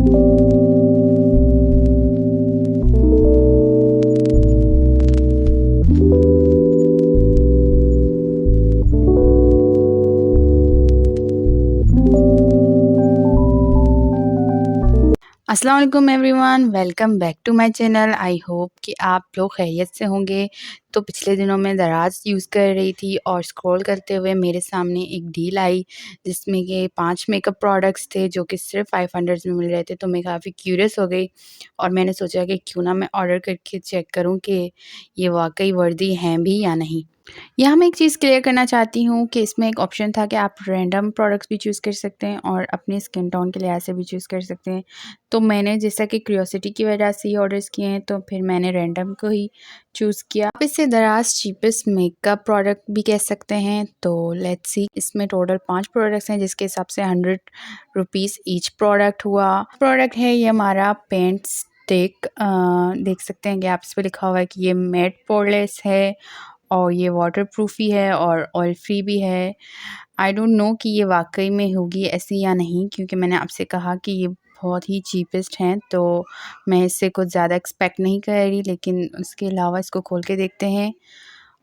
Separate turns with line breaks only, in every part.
अस्सलाम वालेकुम everyone, welcome back to my channel. I hope कि आप लोग खैरियत से होंगे। तो पिछले दिनों मैं दराज यूज़ कर रही थी और स्क्रॉल करते हुए मेरे सामने एक डील आई जिसमें कि 5 मेकअप प्रोडक्ट्स थे जो कि सिर्फ 500 में मिल रहे थे। तो मैं काफ़ी क्यूरियस हो गई और मैंने सोचा कि क्यों ना मैं ऑर्डर करके चेक करूं कि ये वाकई वर्दी हैं भी या नहीं। यहाँ मैं एक चीज़ क्लियर करना चाहती हूँ कि इसमें एक ऑप्शन था कि आप रैंडम प्रोडक्ट्स भी चूज़ कर सकते हैं और अपने स्किन टोन के लिहाज से भी चूज़ कर सकते हैं। तो मैंने जैसा कि क्यूरियोसिटी की वजह से ही ऑर्डर्स किए हैं, तो फिर मैंने रैंडम को ही चूज़ किया। आप इससे दराज चीपेस्ट मेकअप प्रोडक्ट भी कह सकते हैं। तो लेट्स सी, इसमें टोटल 5 प्रोडक्ट्स हैं जिसके हिसाब से 100 रुपीज़ ईच प्रोडक्ट हुआ। प्रोडक्ट है ये हमारा पेंट स्टिक। देख सकते हैं कि आप इस पर लिखा हुआ है कि ये मैट पोरलेस है और ये वाटरप्रूफ भी है और ऑयल फ्री भी है। आई डोंट नो कि ये वाकई में होगी ऐसी या नहीं, क्योंकि मैंने आपसे कहा कि ये बहुत ही चीपेस्ट हैं, तो मैं इससे कुछ ज़्यादा एक्सपेक्ट नहीं कर रही। लेकिन उसके अलावा इसको खोल के देखते हैं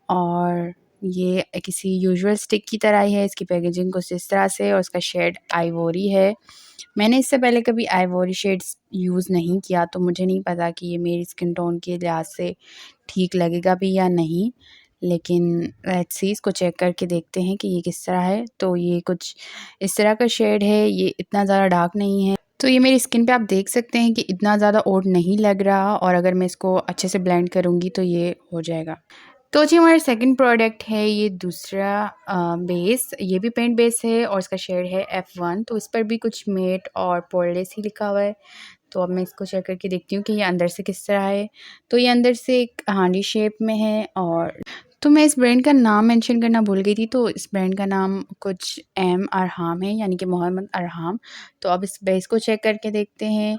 और ये किसी यूजुअल स्टिक की तरह ही है। इसकी पैकेजिंग कुछ इस तरह से और इसका शेड आइवोरी है। मैंने इससे पहले कभी आइवोरी शेड्स यूज़ नहीं किया, तो मुझे नहीं पता कि ये मेरी स्किन टोन के लिहाज से ठीक लगेगा भी या नहीं। लेकिन लेट्स सी, इसको चेक करके देखते हैं कि ये किस तरह है। तो ये कुछ इस तरह का शेड है, ये इतना ज़्यादा डार्क नहीं है। तो ये मेरी स्किन पे आप देख सकते हैं कि इतना ज़्यादा ऑड नहीं लग रहा और अगर मैं इसको अच्छे से ब्लेंड करूँगी तो ये हो जाएगा। तो जी हमारा सेकंड प्रोडक्ट है ये दूसरा बेस। ये भी पेंट बेस है और इसका शेड है F1। तो इस पर भी कुछ मेट और पोरलेस ही लिखा हुआ है। तो अब मैं इसको चेक करके देखती हूँ कि ये अंदर से किस तरह है। तो ये अंदर से एक हांडी शेप में है। और तो मैं इस ब्रांड का नाम मेंशन करना भूल गई थी। तो इस ब्रांड का नाम कुछ एम अरहाम है, यानी कि मोहम्मद अरहाम। तो अब इस बेस को चेक करके देखते हैं।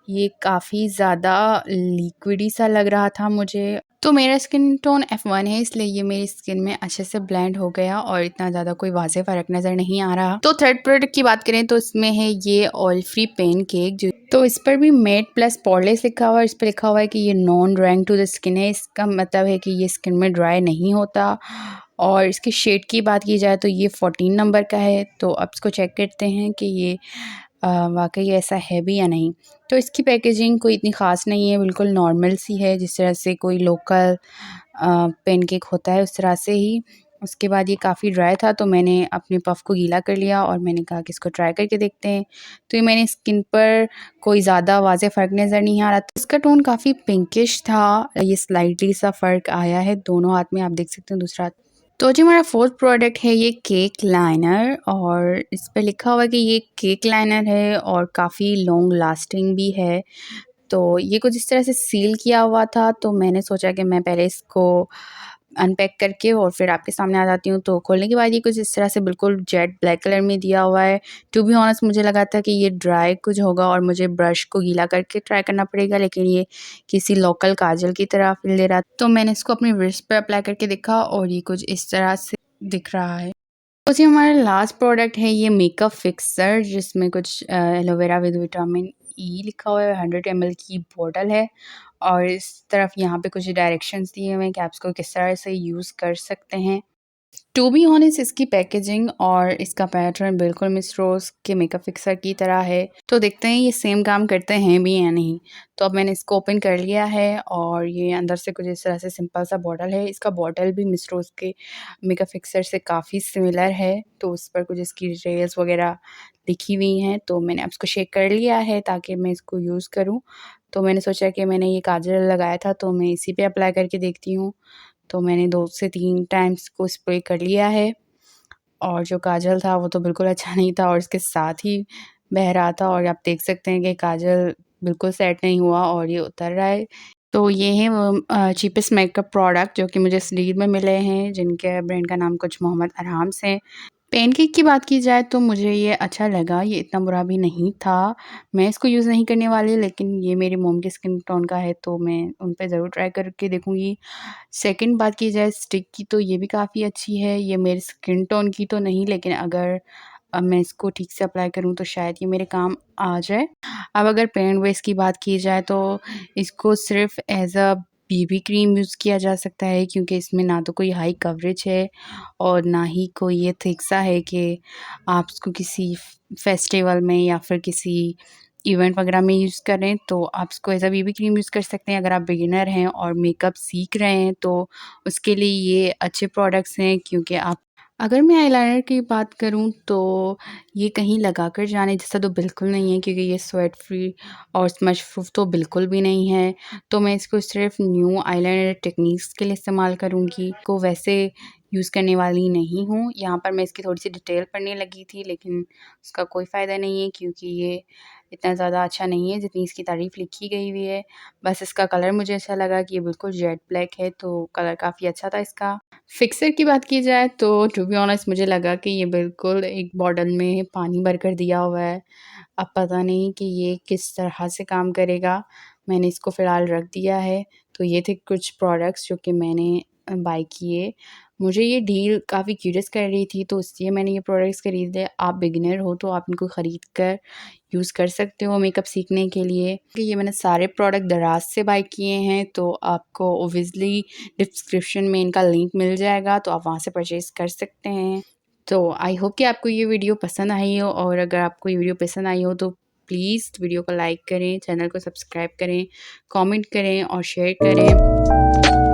ये काफ़ी ज़्यादा लिक्विडी सा लग रहा था मुझे। तो मेरा स्किन टोन F1 है, इसलिए ये मेरी स्किन में अच्छे से ब्लेंड हो गया और इतना ज़्यादा कोई वाज़ेह फ़र्क नज़र नहीं आ रहा। तो थर्ड प्रोडक्ट की बात करें तो इसमें है ये ऑयल फ्री पेन केक। जो तो इस पर भी मेट प्लस पोरलेस लिखा हुआ है। इस पर लिखा हुआ है कि ये non drying to the skin है। इसका मतलब है कि ये स्किन में ड्राई नहीं होता। और इसके शेड की बात की जाए तो ये 14 नंबर का है। तो अब इसको चेक करते हैं कि ये वाकई ऐसा है भी या नहीं। तो इसकी पैकेजिंग कोई इतनी ख़ास नहीं है, बिल्कुल नॉर्मल सी है, जिस तरह से कोई लोकल पेनकेक होता है उस तरह से ही। उसके बाद ये काफ़ी ड्राई था, तो मैंने अपने पफ़ को गीला कर लिया और मैंने कहा कि इसको ट्राई करके देखते हैं। तो ये मेरी स्किन पर कोई ज़्यादा वाज़ेह फ़र्क नज़र नहीं आ रहा था। इसका टोन काफ़ी पिंकिश था। ये स्लाइटली सा फ़र्क आया है दोनों हाथ में, आप देख सकते हैं दूसरा हाथ। तो जी हमारा फोर्थ प्रोडक्ट है ये केक लाइनर और इस पे लिखा हुआ है कि ये केक लाइनर है और काफ़ी लॉन्ग लास्टिंग भी है। तो ये कुछ इस तरह से सील किया हुआ था, तो मैंने सोचा कि मैं पहले इसको अनपैक करके और फिर आपके सामने आ जाती हूँ। तो खोलने के बाद ये कुछ इस तरह से बिल्कुल जेट ब्लैक कलर में दिया हुआ है। टू बी ऑनेस्ट मुझे लगा था कि ये ड्राई कुछ होगा और मुझे ब्रश को गीला करके ट्राई करना पड़ेगा, लेकिन ये किसी लोकल काजल की तरह फील दे रहा। तो मैंने इसको अपनी रिस्ट पे अप्लाई करके देखा और ये कुछ इस तरह से दिख रहा है। तो जी हमारा लास्ट प्रोडक्ट है ये मेकअप फिक्सर, जिसमें कुछ एलोवेरा विद विटामिन ई लिखा हुआ है। 100 ml की बोतल है और इस तरफ यहाँ पे कुछ डायरेक्शंस दिए हुए हैं कि आप इसको किस तरह से यूज़ कर सकते हैं। टू बी ऑनेस्ट इसकी पैकेजिंग और इसका पैटर्न बिल्कुल मिस रोज़ के मेकअप फिक्सर की तरह है। तो देखते हैं ये सेम काम करते हैं भी या नहीं। तो अब मैंने इसको ओपन कर लिया है और ये अंदर से कुछ इस तरह से सिंपल सा बॉटल है। इसका बॉटल भी मिस रोज़ के मेकअप फिक्सर से काफ़ी सिमिलर है। तो उस पर कुछ इसकी डिटेल्स वगैरह लिखी हुई हैं। तो मैंने अब इसको शेक कर लिया है ताकि मैं इसको यूज़ करूँ। तो मैंने सोचा कि मैंने ये काजल लगाया था, तो मैं इसी पे अप्लाई करके देखती हूँ। तो मैंने 2 से 3 टाइम्स को स्प्रे कर लिया है और जो काजल था वो तो बिल्कुल अच्छा नहीं था और इसके साथ ही बह रहा था और आप देख सकते हैं कि काजल बिल्कुल सेट नहीं हुआ और ये उतर रहा है। तो ये हैं वो चीपेस्ट मेकअप प्रोडक्ट जो कि मुझे इस डील में मिले हैं, जिनके ब्रांड का नाम कुछ मोहम्मद अरहाम से। पैनकेक की बात की जाए तो मुझे ये अच्छा लगा, ये इतना बुरा भी नहीं था। मैं इसको यूज़ नहीं करने वाली, लेकिन ये मेरी मॉम के स्किन टोन का है तो मैं उन पे ज़रूर ट्राई करके देखूँगी। सेकंड बात की जाए स्टिक की, तो ये भी काफ़ी अच्छी है। ये मेरे स्किन टोन की तो नहीं, लेकिन अगर अब मैं इसको ठीक से अप्लाई करूँ तो शायद ये मेरे काम आ जाए। अब अगर पेरेंट बेस की बात की जाए तो इसको सिर्फ़ as a BB cream use किया जा सकता है, क्योंकि इसमें ना तो कोई हाई कवरेज है और ना ही कोई ये थिक सा है कि आप इसको किसी फेस्टिवल में या फिर किसी इवेंट वगैरह में यूज़ करें। तो आप इसको as a BB cream use कर सकते हैं। अगर आप बिगिनर हैं और मेकअप सीख रहे हैं तो उसके लिए ये अच्छे प्रोडक्ट्स हैं, क्योंकि आप अगर मैं आईलाइनर की बात करूँ तो ये कहीं लगाकर जाने जैसा तो बिल्कुल नहीं है, क्योंकि ये स्वेट फ्री और स्मज प्रूफ तो बिल्कुल भी नहीं है। तो मैं इसको सिर्फ़ न्यू आईलाइनर टेक्निक्स के लिए इस्तेमाल करूँगी, को वैसे यूज़ करने वाली नहीं हूँ। यहाँ पर मैं इसकी थोड़ी-सी डिटेल पढ़ने लगी थी, लेकिन उसका कोई फ़ायदा नहीं है, क्योंकि ये इतना ज़्यादा अच्छा नहीं है जितनी इसकी तारीफ़ लिखी गई हुई है। बस इसका कलर मुझे अच्छा लगा कि ये बिल्कुल जेट ब्लैक है, तो कलर काफ़ी अच्छा था इसका। फिक्सर की बात की जाए तो टू बी ऑनेस्ट मुझे लगा कि ये बिल्कुल एक बॉटल में पानी भरकर दिया हुआ है। अब पता नहीं कि ये किस तरह से काम करेगा। मैंने इसको फ़िलहाल रख दिया है। तो ये थे कुछ प्रोडक्ट्स जो कि मैंने बाय किए। मुझे ये डील काफ़ी क्यूरियस कर रही थी, तो इसलिए मैंने ये प्रोडक्ट्स खरीदे। आप बिगिनर हो तो आप इनको खरीद कर यूज़ कर सकते हो मेकअप सीखने के लिए। कि ये मैंने सारे प्रोडक्ट दराज़ से बाय किए हैं, तो आपको ऑब्वियसली डिस्क्रिप्शन में इनका लिंक मिल जाएगा, तो आप वहाँ से परचेज़ कर सकते हैं। तो आई होप कि आपको ये वीडियो पसंद आई हो, और अगर आपको ये वीडियो पसंद आई हो तो प्लीज़ वीडियो को लाइक करें, चैनल को सब्सक्राइब करें, कमेंट करें और शेयर करें।